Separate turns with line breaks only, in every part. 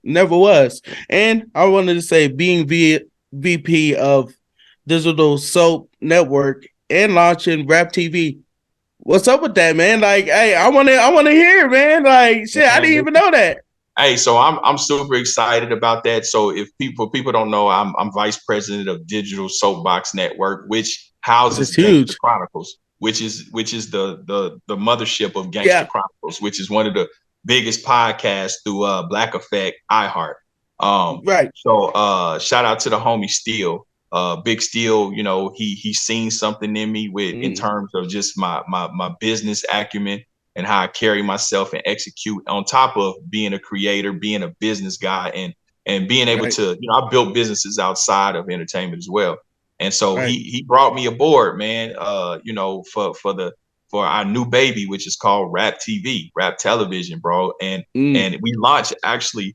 Never was. And I wanted to say, being VP of Digital Soap Network and launching Rap TV. What's up with that, man? Like, hey, I want to hear, man. Like, shit, I didn't
And
even know that.
hey, so I'm super excited about that. So if people don't know, I'm vice president of Digital Soapbox Network, which
This is
houses Gangster
huge.
Chronicles, which is the mothership of Gangster
Yeah.
Chronicles, which is one of the biggest podcasts through Black Effect, iHeart.
Right.
Shout out to the homie Steel. Big Steel, he's seen something in me with in
Mm,
terms of just my business acumen and how I carry myself and execute on top of being a creator, being a business guy, and being able
right.
to, I built businesses outside of entertainment as well. And so
Right.
he brought me aboard, man, for our new baby, which is called Rap TV, Rap Television, bro. And
Mm,
and we launched actually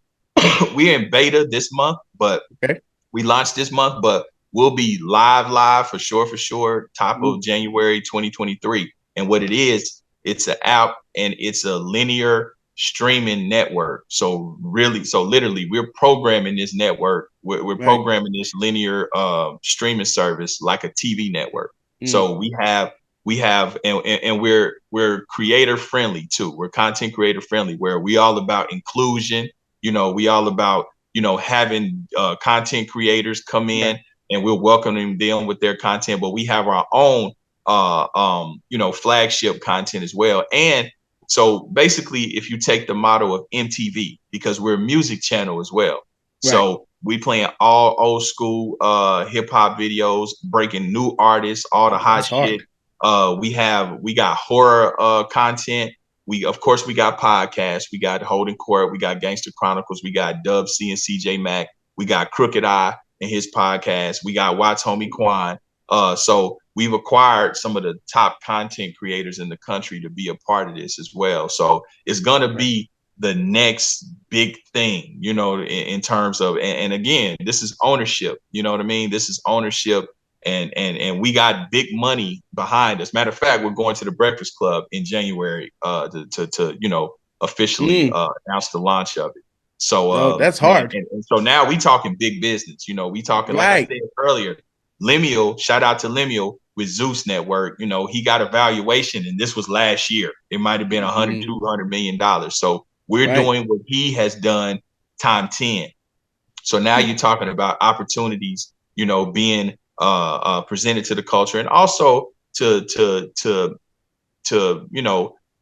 we're in beta this month, but
okay.
we launched this month, but we'll be live for sure, top
Mm,
of January 2023. And what it is, it's an app and it's a linear streaming network. So literally, we're programming this network. We're
right.
programming this linear streaming service like a TV network.
Mm,
So and we're creator friendly too. We're content creator friendly, where we all about inclusion. We all about having content creators come
right.
in and we're welcoming them with their content, but we have our own, flagship content as well. And so basically, if you take the model of MTV, because we're a music channel as well,
Right.
so we playing all old school hip hop videos, breaking new artists, all the
Oh,
hot
that's
shit.
hard.
We got horror content. We got podcasts. We got Holding Court. We got Gangster Chronicles. We got Dub C and CJ Mack. We got Crooked Eye and his podcast. We got Watts Homie Quan. So we've acquired some of the top content creators in the country to be a part of this as well. So it's gonna
Right.
be the next big thing, in terms of, and again, this is ownership. You know what I mean? This is ownership, and we got big money behind us. Matter of fact, we're going to the Breakfast Club in January to officially
Mm,
announce the launch of it. So
no, that's
man,
hard.
and so now we talking big business. We talking, like I
Right.
said earlier, Lemuel. Shout out to Lemuel with Zeus Network. He got a valuation, and this was last year. It might have been 100,
Mm,
$200 million. So we're
right.
doing what he has done time 10. So now you're talking about opportunities, being presented to the culture, and also to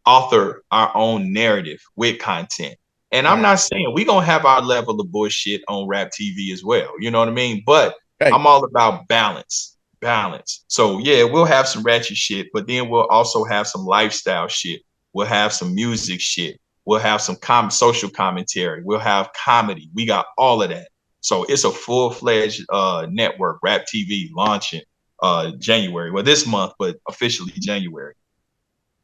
author our own narrative with content. And I'm
Right.
not saying we're gonna have our level of bullshit on Rap TV as well. You know what I mean? But
Right.
I'm all about balance. Balance. So yeah, we'll have some ratchet shit, but then we'll also have some lifestyle shit. We'll have some music shit. We'll have some social commentary. We'll have comedy. We got all of that. So it's a full-fledged network, Rap TV, launching January. Well, this month, but officially January.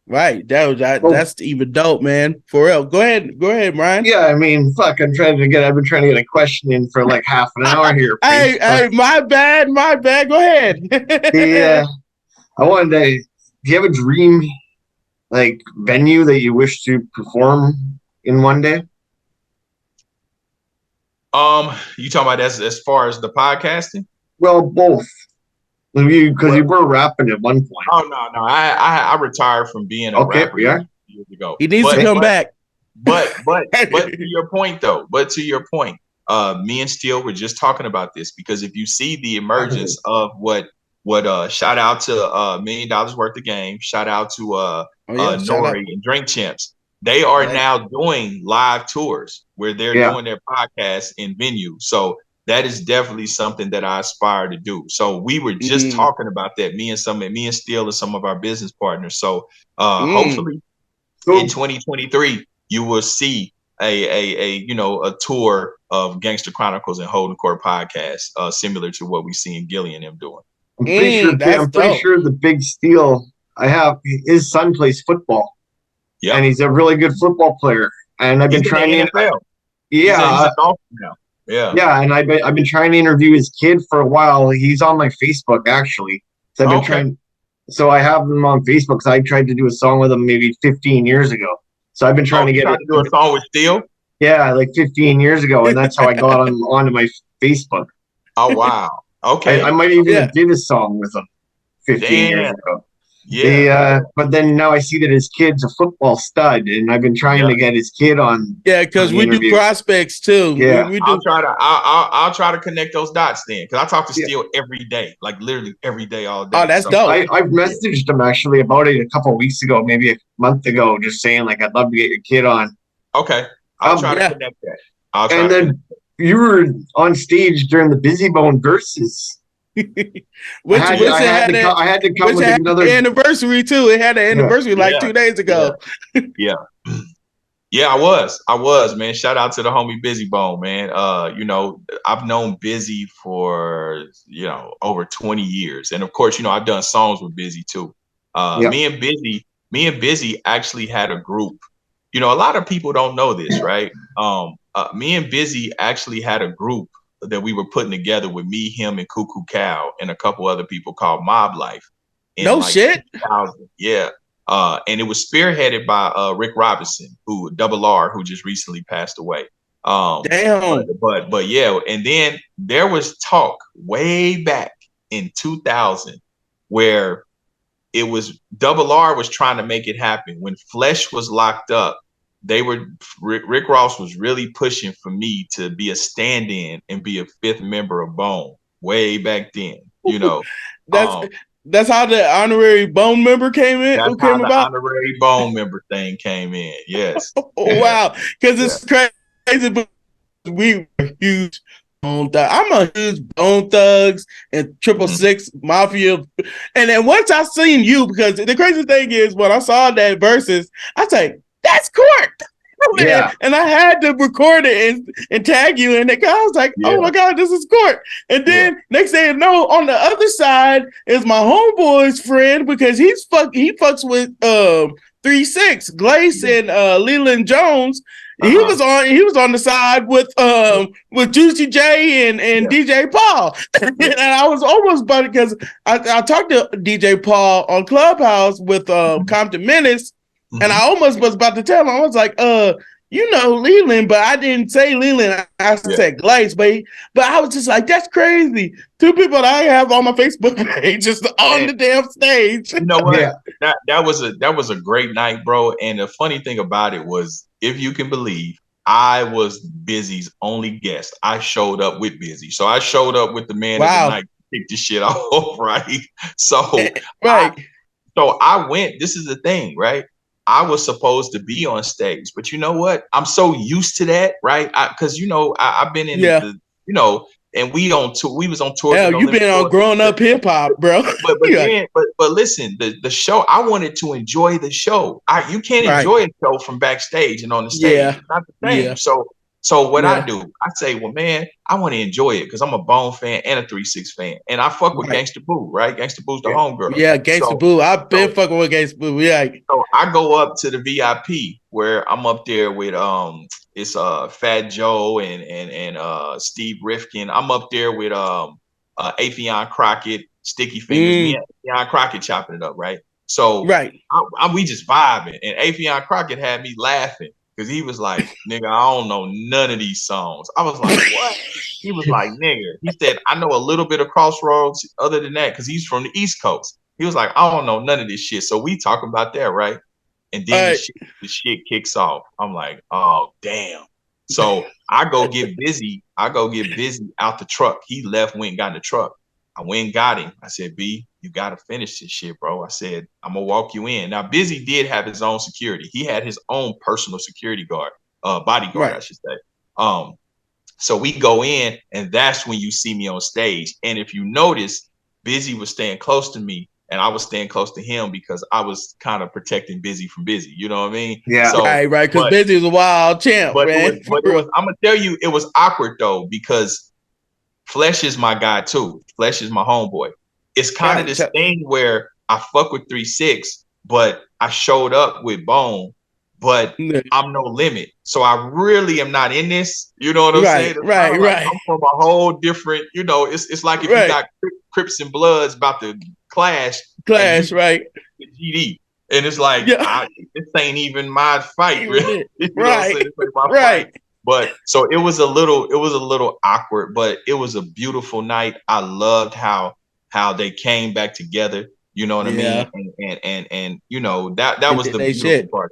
Right.
Well,
That's even dope, man. For real. Go ahead. Go ahead, Ryan.
yeah, I mean, fuck, I've been trying to get a question in for like half an hour here,
Hey,
Pace, but
hey, my bad, my bad. Go
the,
ahead.
I wanted to, do you have a dream, like, venue that you wish to perform in one day?
You talking about as far as the podcasting?
Well, both. Because you
Well,
were rapping at one point.
oh no, I retired from being a
Okay,
rapper
we are.
years ago.
He needs to
But
Okay.
come
but
back.
but to your point though, me and Steele were just talking about this, because if you see the emergence of what shout out to $1 million worth of game, shout out to
Oh yeah, shout
Nori
out.
and Drink Champs. They are
Right.
now doing live tours where they're
Yeah.
doing their podcasts in venues. So that is definitely something that I aspire to do. So we were just
Mm,
talking about that, me and Steele and some of our business partners. So
mm.
hopefully in
So,
2023, you will see a tour of Gangster Chronicles and Holden Court podcast, similar to what we see in Gillian and them doing.
I'm pretty sure,
That's
I'm pretty
dope.
sure the big steal I have, his son plays football, and
Yep,
he's a really good football player. And I've
he's
been
in the
trying to,
NFL. He's
yeah,
a Dolphin now. Yeah.
yeah, and I've been trying to interview his kid for a while. He's on my Facebook actually. So I've been
Okay.
trying. So I have him on Facebook because I tried to do a song with him maybe 15 years ago. So I've been trying
Oh,
to
you
get
trying
it.
to do a song with Steel?
Yeah, like 15 years ago, and that's how I got onto my Facebook.
Oh wow. Okay.
I might even
Yeah.
have did a song with him 15 years ago.
Yeah.
But then now I see that his kid's a football stud, and I've been trying to get his kid on.
Yeah, because we do prospects too.
Yeah,
we do.
I'll try to connect those dots then, because I talk to Steele every day, like literally every day, all day.
Oh, that's dope.
I've messaged him actually about it a couple of weeks ago, maybe a month ago, just saying like I'd love to get your kid on.
Okay, I'll try to connect that.
And then you were on stage during the Busy Bone Versus. I had to come with another
anniversary too. It had an anniversary 2 days ago.
Yeah. Yeah, I was, man. Shout out to the homie Busy Bone, man. I've known Busy for, over 20 years. And of course, I've done songs with Busy too. Me and Busy actually had a group. A lot of people don't know this, right? Me and Busy actually had a group that we were putting together with me, him, and Cuckoo Cow and a couple other people called Mob Life.
No shit.
2000. Yeah. And it was spearheaded by Rick Robinson, Double R, who just recently passed away.
Damn.
But yeah, and then there was talk way back in 2000 where it was Double R was trying to make it happen. When Flesh was locked up, Rick Ross was really pushing for me to be a stand-in and be a fifth member of Bone way back then.
That's how the honorary Bone member came in.
That's how the honorary Bone member thing came in. Yes.
Wow, because it's crazy. But we were huge Bone Thugs. I'm a huge Bone Thugs and 666 Mafia. And then once I seen you, because the crazy thing is when I saw that Versus, I was like, that's Court. Yeah. And I had to record it and tag you, and the guy was like, "Oh my God, this is Court." And then next thing you know, on the other side is my homeboy's friend, because he fucks with 3-6 Glace and Leland Jones. He was on the side with Juicy J and DJ Paul. And I was almost about it because I talked to DJ Paul on Clubhouse with Compton Menace. And I almost was about to tell him, I was like, Leland, but I didn't say Leland. I said Glaze, but I was just like, that's crazy. Two people that I have on my Facebook page just on the damn stage.
You know what? Yeah. That was a great night, bro. And the funny thing about it was, if you can believe, I was Busy's only guest. I showed up with Busy. So I showed up with the man of the night to kick this shit off, right? So I went, this is the thing, right? I was supposed to be on stage, but you know what? I'm so used to that, right? Because I've been in and we was on tour.
Hell, you've been on growing up hip hop, bro.
but listen, the show, I wanted to enjoy the show. You can't enjoy a show from backstage and on the stage.
Yeah.
It's not the same. Yeah. So what I do, I say, well, man, I want to enjoy it because I'm a Bone fan and a 3-6 fan. And I fuck with Gangsta Boo, right? Gangsta Boo's the homegirl.
Yeah, Gangsta Boo. I've been fucking with Gangsta Boo. Yeah.
So I go up to the VIP where I'm up there with it's Fat Joe and Steve Rifkin. I'm up there with Afion Crockett, Sticky Fingers. Me and Afion Crockett chopping it up, right? So we just vibing. And Afion Crockett had me laughing. Because he was like, nigga, I don't know none of these songs. I was like, what? He was like, nigga. He said, I know a little bit of Crossroads other than that, because he's from the East Coast. He was like, I don't know none of this shit. So we talking about that, right? And then the shit kicks off. I'm like, oh, damn. So I go get Busy. out the truck. He left, went and got in the truck. I went and got him. I said, B, you got to finish this shit, bro. I said, I'm going to walk you in. Now, Busy did have his own security. He had his own personal security guard, bodyguard, I should say. So we go in, and that's when you see me on stage. And if you notice, Busy was staying close to me, and I was staying close to him because I was kind of protecting Busy from Busy. You know what I mean?
Yeah, so, right. Because Busy was a wild champ, man.
I'm going to tell you, it was awkward, though, because Flesh is my guy too. Flesh is my homeboy. It's kind of this thing where I fuck with 3-6, but I showed up with Bone, but I'm no limit. So I really am not in this. You know what I'm saying? Right. I'm from a whole different, it's like if you got Crips and Bloods about to clash,
right?
GD. And it's like, this ain't even my fight, really. Right. Fight. But so it was a little awkward, but it was a beautiful night. I loved how they came back together. You know what I mean? And you know that was the beautiful
shit.
part.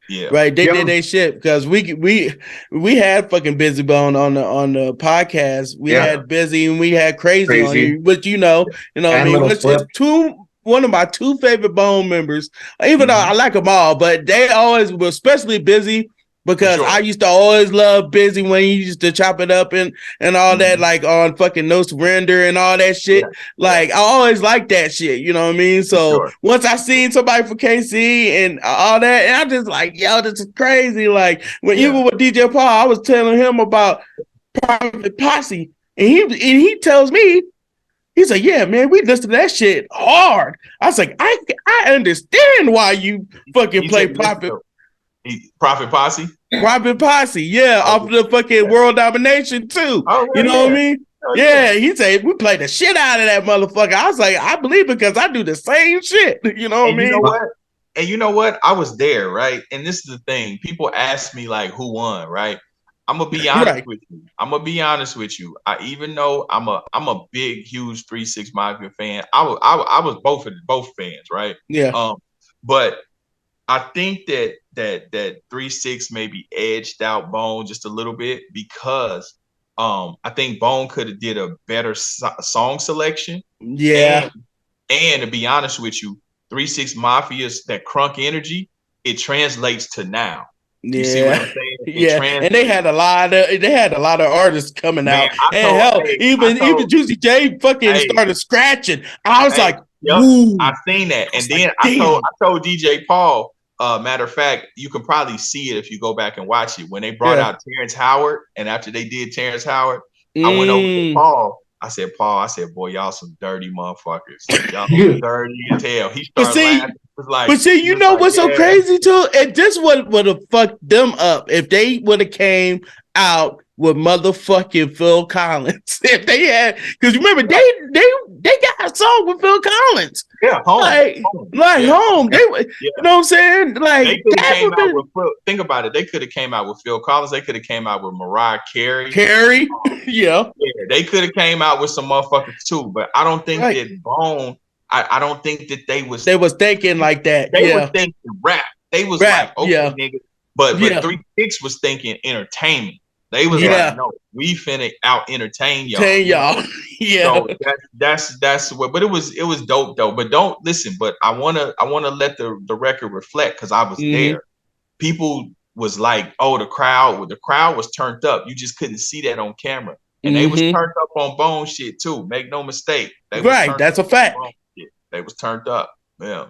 Yeah,
right. They did their shit because we had fucking Busy Bone on the podcast. We had Busy and we had Crazy on here, which you know what I mean. Which is one of my two favorite Bone members. Even though I like them all, but they always were especially Busy. Because I used to always love Busy when he used to chop it up and all that, like on fucking No Surrender and all that shit. I always liked that shit, you know what I mean? So once I seen somebody for KC and all that, and I just like, yo, this is crazy. Like when even with DJ Paul, I was telling him about Private Posse, and he tells me, he's like, yeah, man, we listen to that shit hard. I was like, I understand why you fucking play Private
Posse?
Private Posse, yeah, off the fucking World Domination too. You know what I mean? He said we played the shit out of that motherfucker. I was like, I believe it because I do the same shit. You know what I mean?
You know what? And you know what? I was there, right? And this is the thing. People ask me like who won, right? I'm gonna be honest with you. I'm gonna be honest with you. Even though I'm a big, huge 3-6 Mafia fan, I was both fans, right?
Yeah.
But I think that 3-6 maybe edged out Bone just a little bit because I think Bone could have did a better song selection.
Yeah.
And to be honest with you, 3-6 Mafia's that crunk energy, it translates to now. You see what I'm saying?
And they had a lot of artists coming out. And hell, even Juicy J fucking started scratching. I was like, ooh.
I seen that. And then I told DJ Paul, matter of fact, you can probably see it if you go back and watch it. When they brought out Terrence Howard, and after they did Terrence Howard, I went over to Paul. I said, boy, y'all some dirty motherfuckers. Y'all dirty as hell. He started laughing.
But see, you know what's so crazy too? And this would have fucked them up if they would have came out with motherfucking Phil Collins. If they had, because remember they got a song with Phil Collins.
Yeah,
home. They, you know what I'm saying? Like
they could have came out with Phil. Think about it. They could have came out with Phil Collins. They could have came out with Mariah Carey.
Yeah.
They could have came out with some motherfuckers too. But I don't think that Bone. I don't think that they was
thinking like that.
They were thinking rap. They was like, okay, nigga. But 3-6 was thinking entertainment. They was like, no, we finna out entertain y'all.
So
that's what. But it was dope though. But don't listen. But I wanna let the record reflect because I was there. People was like, oh, the crowd was turned up. You just couldn't see that on camera, and they was turned up on Bone shit too. Make no mistake. They was
that's a fact.
They was turned up. Yeah.